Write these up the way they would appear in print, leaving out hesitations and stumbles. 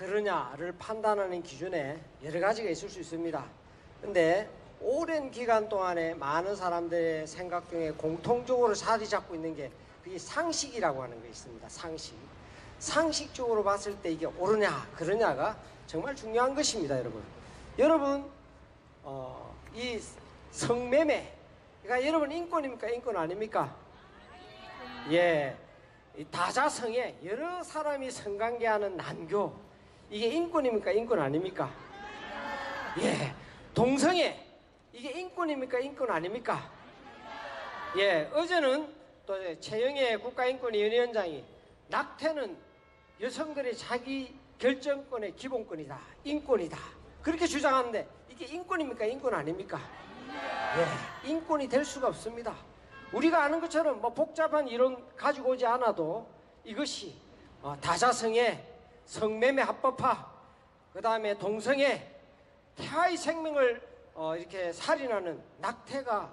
그러냐를 판단하는 기준에 여러 가지가 있을 수 있습니다. 근데 오랜 기간 동안에 많은 사람들의 생각 중에 공통적으로 자리 잡고 있는 게 그게 상식이라고 하는 게 있습니다. 상식. 상식적으로 봤을 때 이게 옳으냐 그러냐가 정말 중요한 것입니다. 여러분 이 성매매, 그러니까 여러분 인권입니까? 인권 아닙니까? 예, 이 다자성에 여러 사람이 성관계하는 난교, 이게 인권입니까? 인권 아닙니까? 예, 동성애, 이게 인권입니까? 인권 아닙니까? 예, 어제는 또 최영애 국가인권위원장이 낙태는 여성들의 자기 결정권의 기본권이다, 인권이다, 그렇게 주장하는데 이게 인권입니까? 인권 아닙니까? 예, 인권이 될 수가 없습니다. 우리가 아는 것처럼 뭐 복잡한 이론 가지고 오지 않아도 이것이 다자성애, 성매매 합법화, 그 다음에 동성애, 태아의 생명을 이렇게 살인하는 낙태가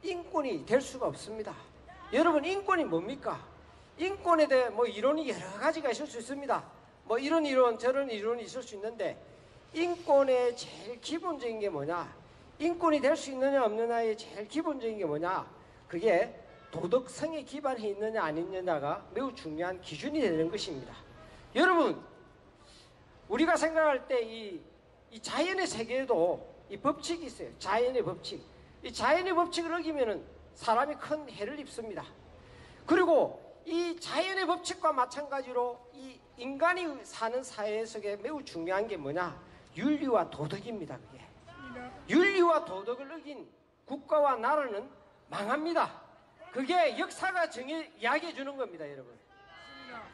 인권이 될 수가 없습니다. 여러분, 인권이 뭡니까? 인권에 대해 뭐 이론이 여러 가지가 있을 수 있습니다. 뭐 이런 이론 저런 이론이 있을 수 있는데, 인권의 제일 기본적인 게 뭐냐, 인권이 될 수 있느냐 없느냐의 제일 기본적인 게 뭐냐, 그게 도덕성에 기반해 있느냐 아니느냐가 매우 중요한 기준이 되는 것입니다. 여러분, 우리가 생각할 때 이 자연의 세계에도 이 법칙이 있어요. 자연의 법칙. 이 자연의 법칙을 어기면은 사람이 큰 해를 입습니다. 그리고 이 자연의 법칙과 마찬가지로 이 인간이 사는 사회 속에 매우 중요한 게 뭐냐, 윤리와 도덕입니다. 그게 윤리와 도덕을 어긴 국가와 나라는 망합니다. 그게 역사가 이야기해 주는 겁니다. 여러분,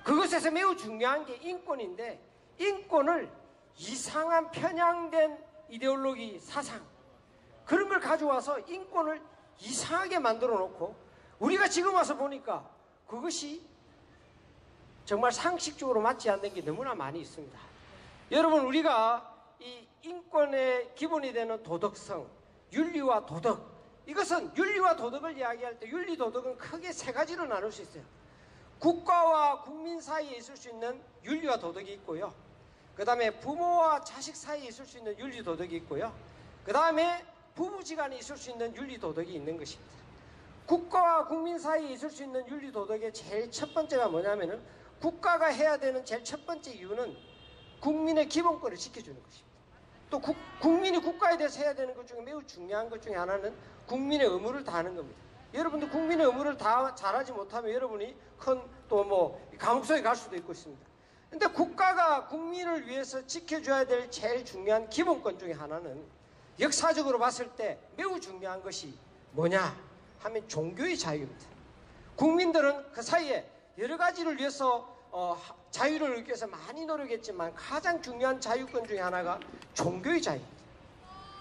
그것에서 매우 중요한 게 인권인데, 인권을 이상한 편향된 이데올로기, 사상, 그런 걸 가져와서 인권을 이상하게 만들어 놓고, 우리가 지금 와서 보니까 그것이 정말 상식적으로 맞지 않는 게 너무나 많이 있습니다. 여러분, 우리가 이 인권의 기본이 되는 도덕성, 윤리와 도덕, 이것은 윤리와 도덕을 이야기할 때 윤리 도덕은 크게 세 가지로 나눌 수 있어요. 국가와 국민 사이에 있을 수 있는 윤리와 도덕이 있고요, 그 다음에 부모와 자식 사이에 있을 수 있는 윤리 도덕이 있고요, 그 다음에 부부지간에 있을 수 있는 윤리 도덕이 있는 것입니다. 국가와 국민 사이에 있을 수 있는 윤리 도덕의 제일 첫 번째가 뭐냐면은, 국가가 해야 되는 제일 첫 번째 이유는 국민의 기본권을 지켜주는 것입니다. 또 국민이 국가에 대해서 해야 되는 것 중에 매우 중요한 것 중에 하나는 국민의 의무를 다하는 겁니다. 여러분도 국민의 의무를 다 잘하지 못하면 여러분이 큰 또 뭐 감옥 속에 갈 수도 있고 있습니다. 근데 국가가 국민을 위해서 지켜줘야 될 제일 중요한 기본권 중에 하나는, 역사적으로 봤을 때 매우 중요한 것이 뭐냐 하면 종교의 자유입니다. 국민들은 그 사이에 여러 가지를 위해서 자유를 얻기 위해서 많이 노력했지만 가장 중요한 자유권 중에 하나가 종교의 자유입니다.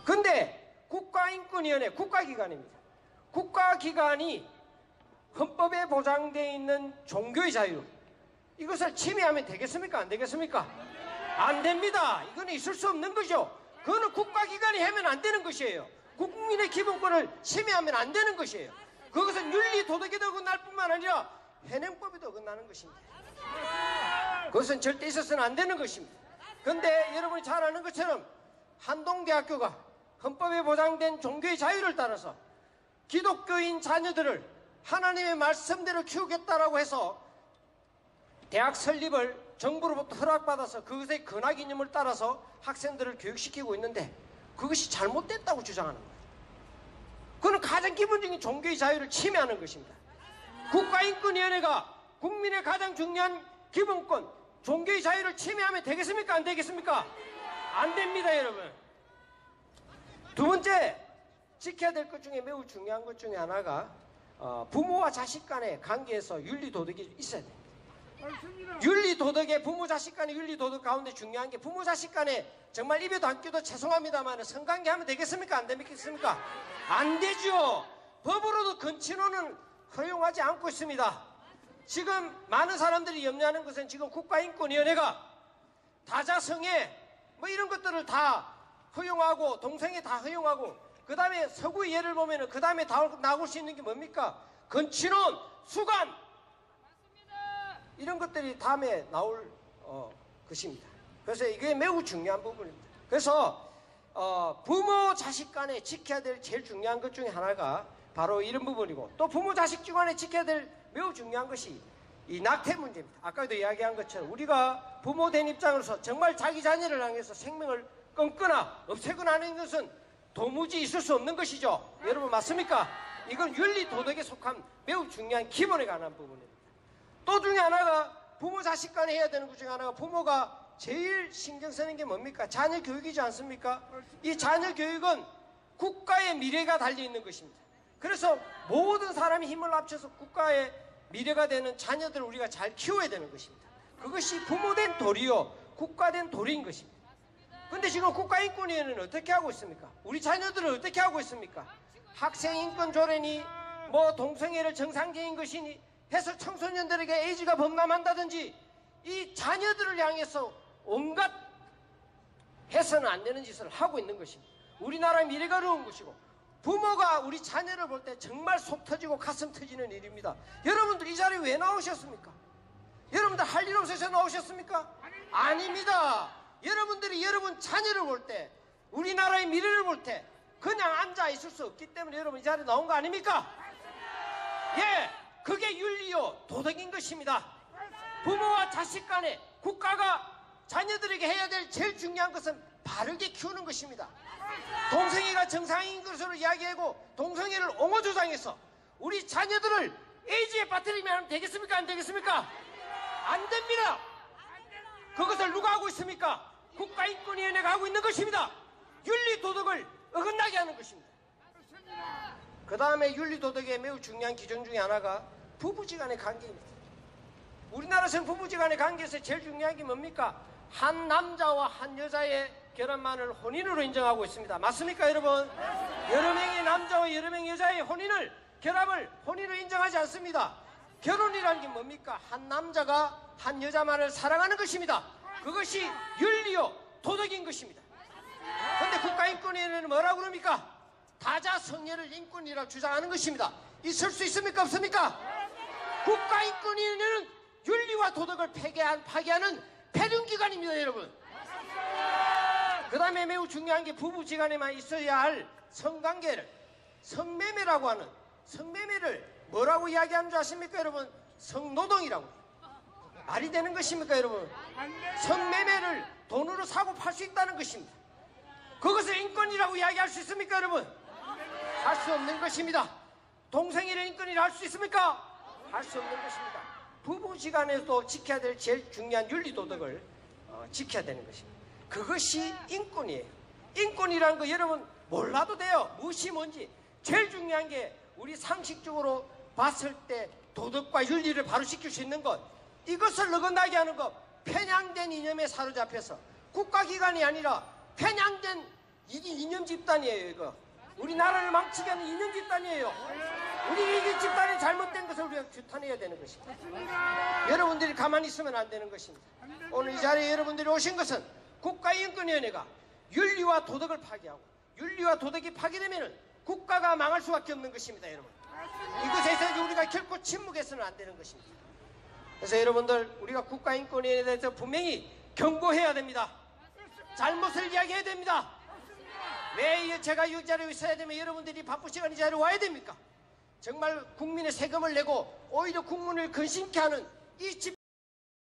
근데 국가인권위원회, 국가기관입니다. 국가기관이 헌법에 보장되어 있는 종교의 자유, 이것을 침해하면 되겠습니까? 안 되겠습니까? 안 됩니다. 이거는 있을 수 없는 거죠. 그거는 국가기관이 하면 안 되는 것이에요. 국민의 기본권을 침해하면 안 되는 것이에요. 그것은 윤리 도덕에도 어긋날 뿐만 아니라 현행법에도 어긋나는 것입니다. 그것은 절대 있어서는 안 되는 것입니다. 그런데 여러분이 잘 아는 것처럼 한동대학교가 헌법에 보장된 종교의 자유를 따라서 기독교인 자녀들을 하나님의 말씀대로 키우겠다라고 해서 대학 설립을 정부로부터 허락받아서 그것의 근학 이념을 따라서 학생들을 교육시키고 있는데, 그것이 잘못됐다고 주장하는 거예요. 그건 가장 기본적인 종교의 자유를 침해하는 것입니다. 국가인권위원회가 국민의 가장 중요한 기본권, 종교의 자유를 침해하면 되겠습니까? 안 되겠습니까? 안 됩니다, 여러분. 두 번째, 지켜야 될 것 중에 매우 중요한 것 중에 하나가 부모와 자식 간의 관계에서 윤리 도덕이 있어야 됩니다. 윤리 도덕에, 부모 자식 간의 윤리 도덕 가운데 중요한 게, 부모 자식 간에 정말 입에도 안 껴도 죄송합니다만 성관계 하면 되겠습니까? 안 되겠습니까? 안 되죠. 법으로도 건친혼은 허용하지 않고 있습니다. 지금 많은 사람들이 염려하는 것은, 지금 국가인권위원회가 다자성애 뭐 이런 것들을 다 허용하고, 동성애 다 허용하고, 그 다음에 서구의 예를 보면은 그 다음에 나올 수 있는 게 뭡니까? 건친혼, 수간, 이런 것들이 다음에 나올 것입니다. 그래서 이게 매우 중요한 부분입니다. 그래서 부모 자식 간에 지켜야 될 제일 중요한 것 중에 하나가 바로 이런 부분이고, 또 부모 자식 간에 지켜야 될 매우 중요한 것이 이 낙태 문제입니다. 아까도 이야기한 것처럼 우리가 부모 된 입장으로서 정말 자기 자녀를 향해서 생명을 끊거나 없애거나 하는 것은 도무지 있을 수 없는 것이죠. 여러분 맞습니까? 이건 윤리 도덕에 속한 매우 중요한 기본에 관한 부분입니다. 또 중에 하나가 부모 자식 간에 해야 되는 것 중에 하나가, 부모가 제일 신경 쓰는 게 뭡니까? 자녀 교육이지 않습니까? 이 자녀 교육은 국가의 미래가 달려있는 것입니다. 그래서 모든 사람이 힘을 합쳐서 국가의 미래가 되는 자녀들을 우리가 잘 키워야 되는 것입니다. 그것이 부모된 도리요 국가된 도리인 것입니다. 근데 지금 국가인권위원회는 어떻게 하고 있습니까? 우리 자녀들을 어떻게 하고 있습니까? 학생인권 조례니 뭐 동성애를 정상적인 것이니 해서 청소년들에게 에이즈가 범람한다든지 이 자녀들을 향해서 온갖 해서는 안 되는 짓을 하고 있는 것입니다. 우리나라의 미래가 어려운 것이고, 부모가 우리 자녀를 볼 때 정말 속 터지고 가슴 터지는 일입니다. 여러분들 이 자리에 왜 나오셨습니까? 여러분들 할 일 없어서 나오셨습니까? 아닙니다. 여러분들이 여러분 자녀를 볼 때, 우리나라의 미래를 볼 때 그냥 앉아 있을 수 없기 때문에 여러분 이 자리에 나온 거 아닙니까? 예, 그게 윤리요 도덕인 것입니다. 부모와 자식 간에 국가가 자녀들에게 해야 될 제일 중요한 것은 바르게 키우는 것입니다. 동성애가 정상인 것으로 이야기하고 동성애를 옹호조장해서 우리 자녀들을 에이즈에 빠뜨리면 되겠습니까? 안 되겠습니까? 안 됩니다. 그것을 누가 하고 있습니까? 국가인권위원회가 하고 있는 것입니다. 윤리도덕을 어긋나게 하는 것입니다. 그 다음에 윤리도덕의 매우 중요한 기준 중에 하나가 부부지간의 관계입니다. 우리나라에서는 부부지간의 관계에서 제일 중요한 게 뭡니까? 한 남자와 한 여자의 결혼만을 혼인으로 인정하고 있습니다. 맞습니까 여러분? 여러 명의 남자와 여러 명의 여자의 결합을 혼인으로 인정하지 않습니다. 결혼이라는 게 뭡니까? 한 남자가 한 여자만을 사랑하는 것입니다. 그것이 윤리요 도덕인 것입니다. 그런데 국가인권위원회는 뭐라고 그럽니까? 다자성애를 인권이라고 주장하는 것입니다. 있을 수 있습니까? 없습니까? 국가인권위원회는 윤리와 도덕을 파괴하는 폐륜기관입니다 여러분. 그 다음에 매우 중요한 게 부부지간에만 있어야 할 성관계를, 성매매라고 하는, 성매매를 뭐라고 이야기하는 줄 아십니까 여러분? 성노동이라고. 말이 되는 것입니까 여러분? 성매매를 돈으로 사고 팔 수 있다는 것입니다. 그것을 인권이라고 이야기할 수 있습니까 여러분? 할 수 없는 것입니다. 동성애를 인권이라 할 수 있습니까? 할 수 없는 것입니다. 부부지간에도 지켜야 될 제일 중요한 윤리도덕을 지켜야 되는 것입니다. 그것이 인권이에요. 인권이라는 거 여러분 몰라도 돼요. 무엇이 뭔지. 제일 중요한 게 우리 상식적으로 봤을 때 도덕과 윤리를 바로 지킬 수 있는 것, 이것을 어긋나게 하는 것, 편향된 이념에 사로잡혀서 국가기관이 아니라 편향된 이념 집단이에요. 이거 우리나라를 망치게 하는 이념 집단이에요. 우리 이 집단이 잘못된 것을 우리가 규탄해야 되는 것입니다. 여러분들이 가만히 있으면 안 되는 것입니다. 오늘 이 자리에 여러분들이 오신 것은 국가인권위원회가 윤리와 도덕을 파괴하고, 윤리와 도덕이 파괴되면 국가가 망할 수밖에 없는 것입니다. 여러분, 이것에서 우리가 결코 침묵해서는 안 되는 것입니다. 그래서 여러분들 우리가 국가인권위원회에 대해서 분명히 경고해야 됩니다. 잘못을 이야기해야 됩니다. 왜 제가 이 자리에 있어야 되면 여러분들이 바쁜 시간에 이 자리에 와야 됩니까? 정말 국민의 세금을 내고 오히려 국민을 근심케 하는 이 집